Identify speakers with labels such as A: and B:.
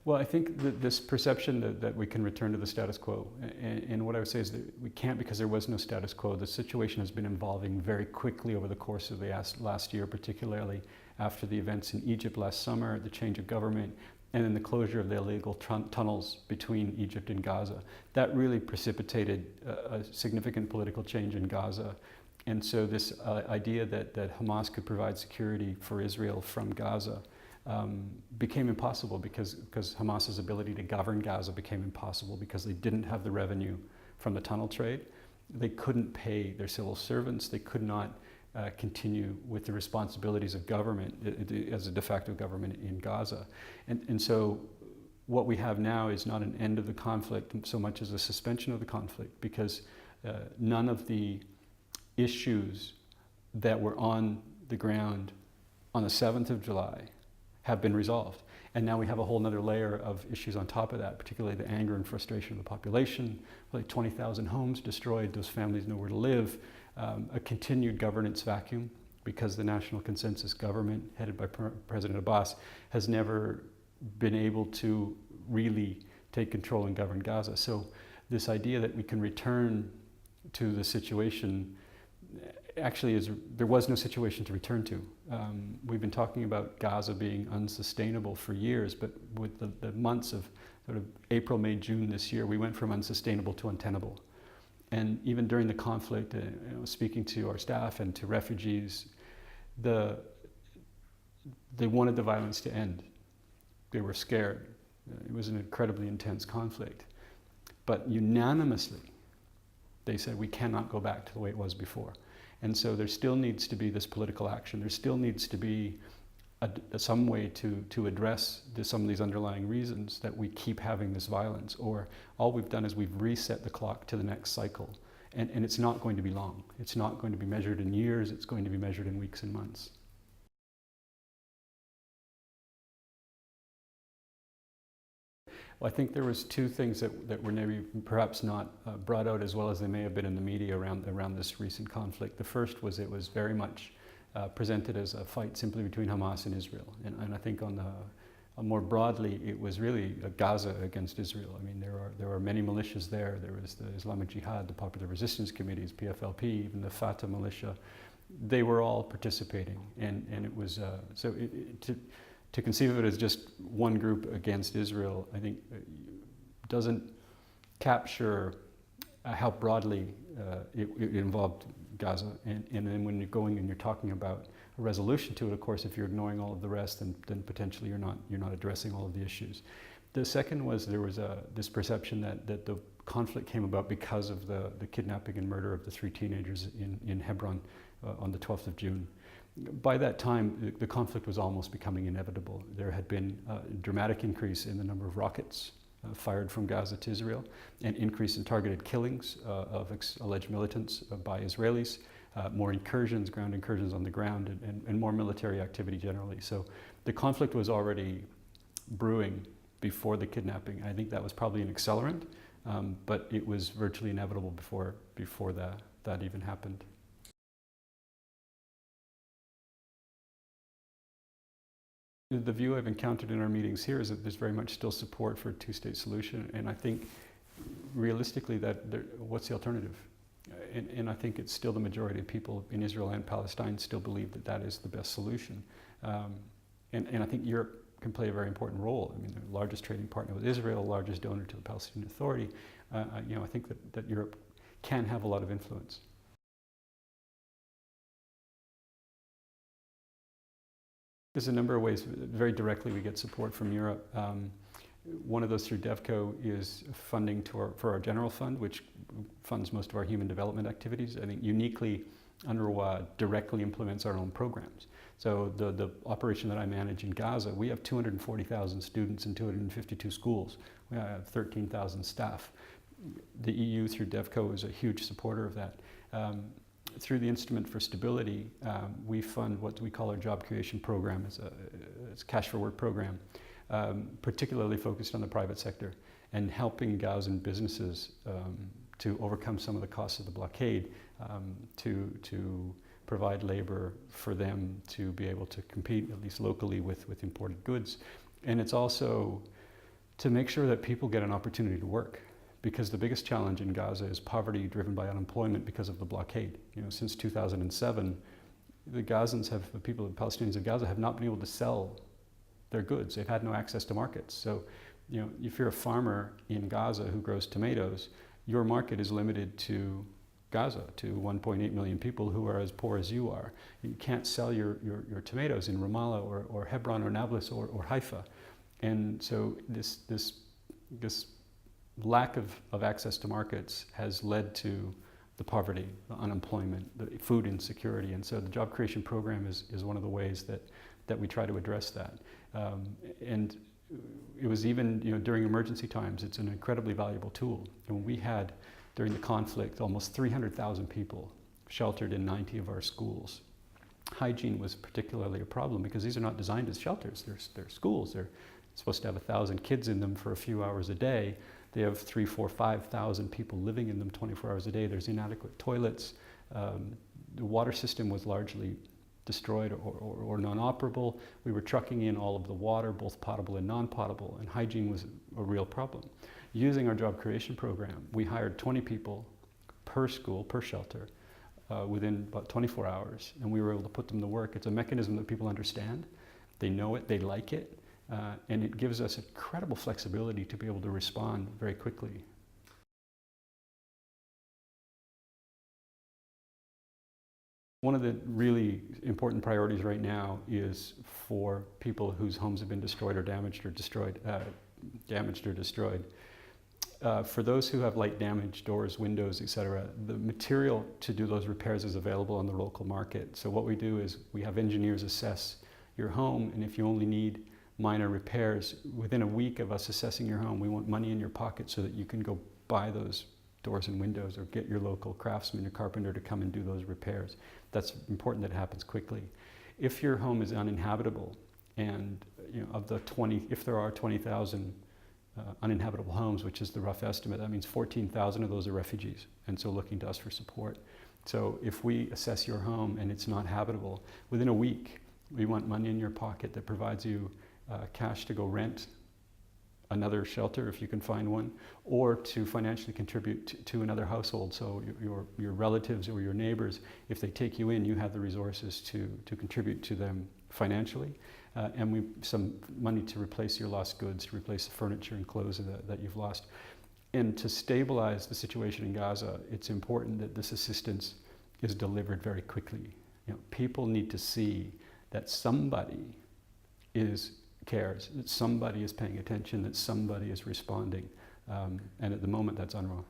A: Well, I think that this perception that we can return to the status quo, and what I would say is that we can't because there was no status quo. The situation has been evolving very quickly over the course of the last year, particularly after the events in Egypt last summer, the change of government, and then the closure of the illegal tunnels between Egypt and Gaza. That really precipitated a significant political change in Gaza. And so this idea that Hamas could provide security for Israel from Gaza became impossible because Hamas's ability to govern Gaza became impossible because they didn't have the revenue from the tunnel trade. They couldn't pay their civil servants. They could not continue with the responsibilities of government as a de facto government in Gaza. And so what we have now is not an end of the conflict so much as a suspension of the conflict, because none of the issues that were on the ground on the 7th of July have been resolved. And now we have a whole other layer of issues on top of that, particularly the anger and frustration of the population, like 20,000 homes destroyed, those families nowhere to live, a continued governance vacuum because the national consensus government headed by President Abbas has never been able to really take control and govern Gaza. So this idea that we can return to the situation actually there was no situation to return to. We've been talking about Gaza being unsustainable for years, but with the months of sort of April, May, June this year, we went from unsustainable to untenable. And even during the conflict, speaking to our staff and to refugees, they wanted the violence to end. They were scared. It was an incredibly intense conflict. But unanimously, they said, we cannot go back to the way it was before. And so there still needs to be this political action. There still needs to be some way to address some of these underlying reasons that we keep having this violence. Or all we've done is we've reset the clock to the next cycle. And it's not going to be long. It's not going to be measured in years. It's going to be measured in weeks and months. Well, I think there was two things that were maybe perhaps not brought out as well as they may have been in the media around this recent conflict. The first was it was very much presented as a fight simply between Hamas and Israel. And I think more broadly, it was really Gaza against Israel. I mean, there are many militias there. There was the Islamic Jihad, the Popular Resistance Committees, PFLP, even the Fatah militia. They were all participating. And it was, to conceive of it as just one group against Israel, I think doesn't capture how broadly it involved Gaza. And then when you're going and you're talking about a resolution to it, of course, if you're ignoring all of the rest, then potentially you're not addressing all of the issues. The second was there was this perception that the conflict came about because of the kidnapping and murder of the 3 teenagers in Hebron on the 12th of June. By that time, the conflict was almost becoming inevitable. There had been a dramatic increase in the number of rockets fired from Gaza to Israel, an increase in targeted killings of alleged militants by Israelis, more incursions, ground incursions on the ground, and more military activity generally. So the conflict was already brewing before the kidnapping. I think that was probably an accelerant, but it was virtually inevitable before that even happened. The view I've encountered in our meetings here is that there's very much still support for a two-state solution, and I think realistically what's the alternative? And I think it's still the majority of people in Israel and Palestine still believe that is the best solution. And I think Europe can play a very important role. I mean, the largest trading partner with Israel, largest donor to the Palestinian Authority. I think that Europe can have a lot of influence. There's a number of ways. Very directly we get support from Europe. One of those through DevCo is funding for our general fund, which funds most of our human development activities. I think uniquely UNRWA directly implements our own programs. So the operation that I manage in Gaza, we have 240,000 students in 252 schools. We have 13,000 staff. The EU through DevCo is a huge supporter of that. Through the Instrument for Stability, we fund what we call our job creation program. It's a cash for work program, particularly focused on the private sector and helping Gazan businesses to overcome some of the costs of the blockade, to provide labor for them to be able to compete, at least locally, with imported goods. And it's also to make sure that people get an opportunity to work. Because the biggest challenge in Gaza is poverty driven by unemployment because of the blockade. Since 2007, the people, the Palestinians of Gaza have not been able to sell their goods. They've had no access to markets. So, if you're a farmer in Gaza who grows tomatoes, your market is limited to Gaza, to 1.8 million people who are as poor as you are. You can't sell your tomatoes in Ramallah or Hebron or Nablus or Haifa. And so this lack of access to markets has led to the poverty, the unemployment, the food insecurity. And so the job creation program is one of the ways that we try to address that. And it was even, during emergency times, it's an incredibly valuable tool. And we had, during the conflict, almost 300,000 people sheltered in 90 of our schools. Hygiene was particularly a problem because these are not designed as shelters. They're schools. They're supposed to have 1,000 kids in them for a few hours a day. They have 3,000, 4,000, 5,000 people living in them 24 hours a day. There's inadequate toilets. The water system was largely destroyed or non-operable. We were trucking in all of the water, both potable and non-potable, and hygiene was a real problem. Using our job creation program, we hired 20 people per school, per shelter, within about 24 hours, and we were able to put them to work. It's a mechanism that people understand. They know it, they like it, and it gives us incredible flexibility to be able to respond very quickly. One of the really important priorities right now is for people whose homes have been destroyed or damaged or destroyed. For those who have light damage, doors, windows, etc., the material to do those repairs is available on the local market. So what we do is we have engineers assess your home, and if you only need minor repairs, within a week of us assessing your home, we want money in your pocket so that you can go buy those doors and windows or get your local craftsman or carpenter to come and do those repairs. That's important that it happens quickly. If your home is uninhabitable, and of the 20, if there are 20,000 uninhabitable homes, which is the rough estimate, that means 14,000 of those are refugees, and so looking to us for support. So if we assess your home and it's not habitable, within a week, we want money in your pocket that provides you cash to go rent another shelter if you can find one, or to financially contribute to another household. So your relatives or your neighbors, if they take you in, you have the resources to contribute to them financially. And some money to replace your lost goods, to replace the furniture and clothes that you've lost. And to stabilize the situation in Gaza, it's important that this assistance is delivered very quickly. People need to see that somebody cares, that somebody is paying attention, that somebody is responding. And at the moment, that's UNRWA.